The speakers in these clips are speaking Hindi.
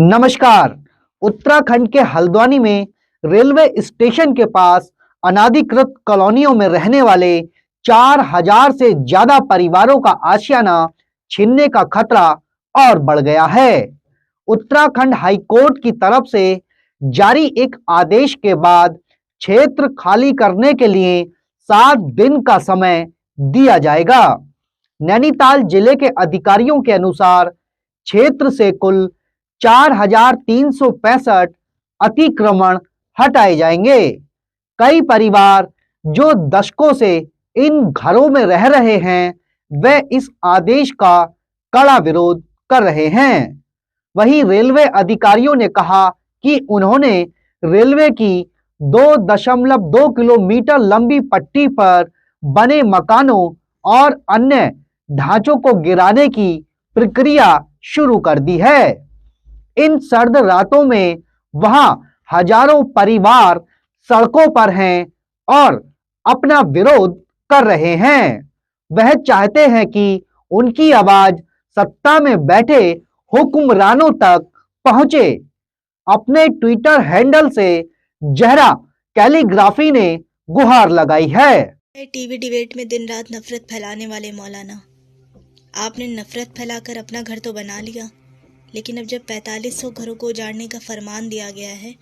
नमस्कार। उत्तराखंड के हल्द्वानी में रेलवे स्टेशन के पास अनाधिकृत कॉलोनियों में रहने वाले 4000 से ज्यादा परिवारों का आशियाना छीनने का खतरा और बढ़ गया है। उत्तराखंड हाई कोर्ट की तरफ से जारी एक आदेश के बाद क्षेत्र खाली करने के लिए 7 दिन का समय दिया जाएगा। नैनीताल जिले के अधिकारियों के अनुसार क्षेत्र से कुल 4365 अतिक्रमण हटाए जाएंगे। कई परिवार जो दशकों से इन घरों में रह रहे हैं, वे इस आदेश का कड़ा विरोध कर रहे हैं। वहीं रेलवे अधिकारियों ने कहा कि उन्होंने रेलवे की 2.2 किलोमीटर लंबी पट्टी पर बने मकानों और अन्य ढांचों को गिराने की प्रक्रिया शुरू कर दी है। इन सर्द रातों में वहां हजारों परिवार सड़कों पर हैं और अपना विरोध कर रहे हैं। वह चाहते हैं कि उनकी आवाज सत्ता में बैठे हुक्मरानों तक पहुंचे। अपने ट्विटर हैंडल से जहरा कैलीग्राफी ने गुहार लगाई है। टीवी डिबेट में दिन रात नफरत फैलाने वाले मौलाना, आपने नफरत फैलाकर अपना घर तो बना लिया, लेकिन अब जब 4500 घरों को उजाड़ने का फरमान दिया गया है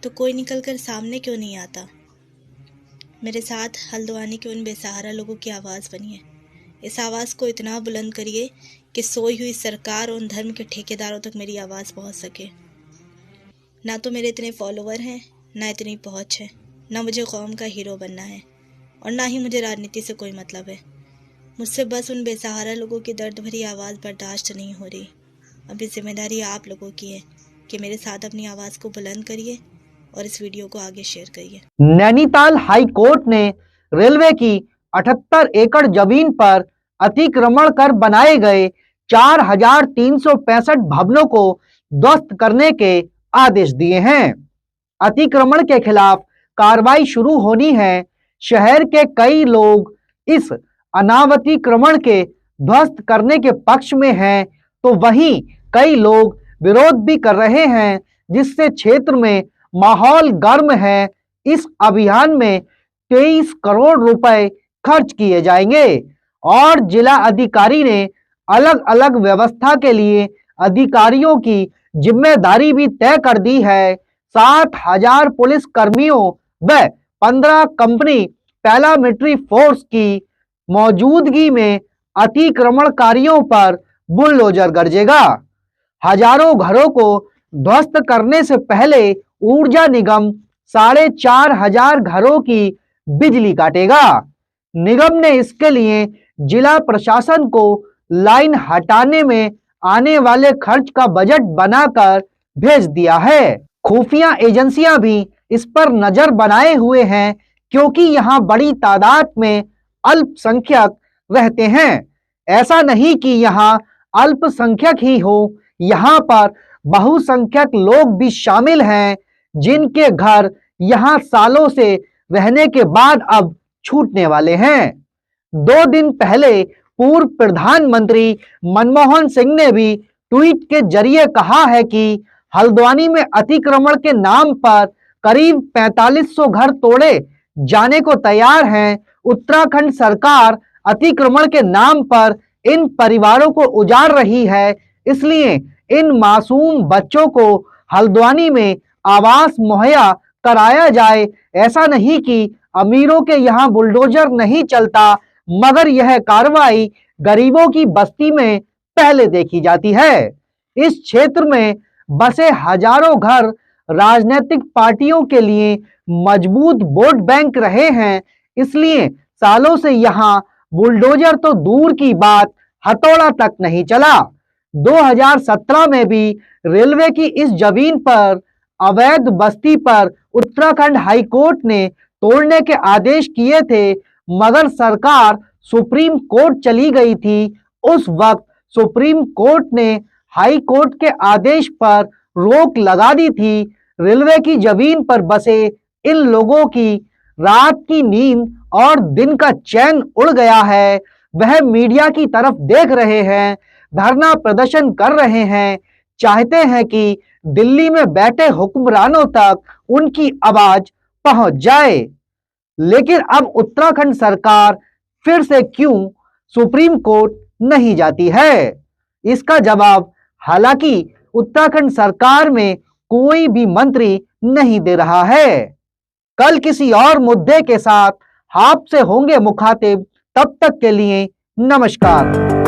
तो कोई निकलकर सामने क्यों नहीं आता। मेरे साथ हल्द्वानी के उन बेसहारा लोगों की आवाज़ बनिए। इस आवाज़ को इतना बुलंद करिए कि सोई हुई सरकार और उन धर्म के ठेकेदारों तक मेरी आवाज़ पहुंच सके। ना तो मेरे इतने फॉलोवर हैं, ना इतनी पहुंच है, ना मुझे कौम का हीरो बनना है और ना ही मुझे राजनीति से कोई मतलब है। मुझसे बस उन बेसहारा लोगों की दर्द भरी आवाज़ बर्दाश्त नहीं हो रही। अभी जिम्मेदारी आप लोगों की है कि मेरे साथ अपनी आवाज़ को बुलंद करिए और इस वीडियो को आगे शेयर करिए। नैनीताल हाई कोर्ट ने रेलवे की 78 एकड़ जमीन पर अतिक्रमण कर बनाए गए 4365 भवनों को ध्वस्त करने के आदेश दिए हैं। अतिक्रमण के खिलाफ कार्रवाई शुरू होनी है। शहर के कई लोग इस अनावतिक्रमण के ध्वस्त करने के पक्ष में हैं, तो वहीं कई लोग विरोध भी कर रहे हैं, जिससे क्षेत्र में माहौल गर्म है। इस अभियान में 23 करोड़ रुपए खर्च किए जाएंगे और जिला अधिकारी ने अलग अलग व्यवस्था के लिए अधिकारियों की जिम्मेदारी भी तय कर दी है। 7000 पुलिस कर्मियों व 15 कंपनी पैरामिलिट्री फोर्स की मौजूदगी में अतिक्रमणकारियों पर बुलडोजर गरजेगा। हजारों घरों को ध्वस्त करने से पहले ऊर्जा निगम 4500 घरों की बिजली काटेगा। निगम ने इसके लिए जिला प्रशासन को लाइन हटाने में आने वाले खर्च का बजट बनाकर भेज दिया है। खुफिया एजेंसियां भी इस पर नजर बनाए हुए हैं, क्योंकि यहां बड़ी तादाद में अल्पसंख्यक रहते हैं। ऐसा नहीं कि यहां अल्पसंख्यक ही हो, यहां पर बहुसंख्यक लोग भी शामिल हैं, जिनके घर यहां सालों से रहने के बाद अब छूटने वाले हैं। 2 दिन पहले पूर्व प्रधानमंत्री मनमोहन सिंह ने भी ट्वीट के जरिए कहा है कि हल्द्वानी में अतिक्रमण के नाम पर करीब 4500 घर तोड़े जाने को तैयार हैं। उत्तराखंड सरकार अतिक्रमण के नाम पर इन परिवारों को उजाड़ रही है, इसलिए इन मासूम बच्चों को हल्द्वानी में आवास मुहैया कराया जाए। ऐसा नहीं कि अमीरों के यहाँ बुलडोजर नहीं चलता, मगर यह कार्रवाई गरीबों की बस्ती में पहले देखी जाती है। इस क्षेत्र में बसे हजारों घर राजनीतिक पार्टियों के लिए मजबूत वोट बैंक रहे हैं, इसलिए सालों से यहाँ बुलडोजर तो दूर की बात, हथौड़ा तक नहीं चला। 2017 में भी रेलवे की इस जमीन पर अवैध बस्ती पर उत्तराखंड हाई कोर्ट ने तोड़ने के आदेश किए थे, मगर सरकार सुप्रीम कोर्ट चली गई थी। उस वक्त सुप्रीम कोर्ट ने हाई कोर्ट के आदेश पर रोक लगा दी थी। रेलवे की जमीन पर बसे इन लोगों की रात की नींद और दिन का चैन उड़ गया है। वह मीडिया की तरफ देख रहे हैं, धरना प्रदर्शन कर रहे हैं, चाहते हैं कि दिल्ली में बैठे हुक्मरानों तक उनकी आवाज पहुंच जाए। लेकिन अब उत्तराखंड सरकार फिर से क्यों सुप्रीम कोर्ट नहीं जाती है? इसका जवाब हालांकि उत्तराखंड सरकार में कोई भी मंत्री नहीं दे रहा है। कल किसी और मुद्दे के साथ आपसे होंगे मुखातिब। तब तक के लिए नमस्कार।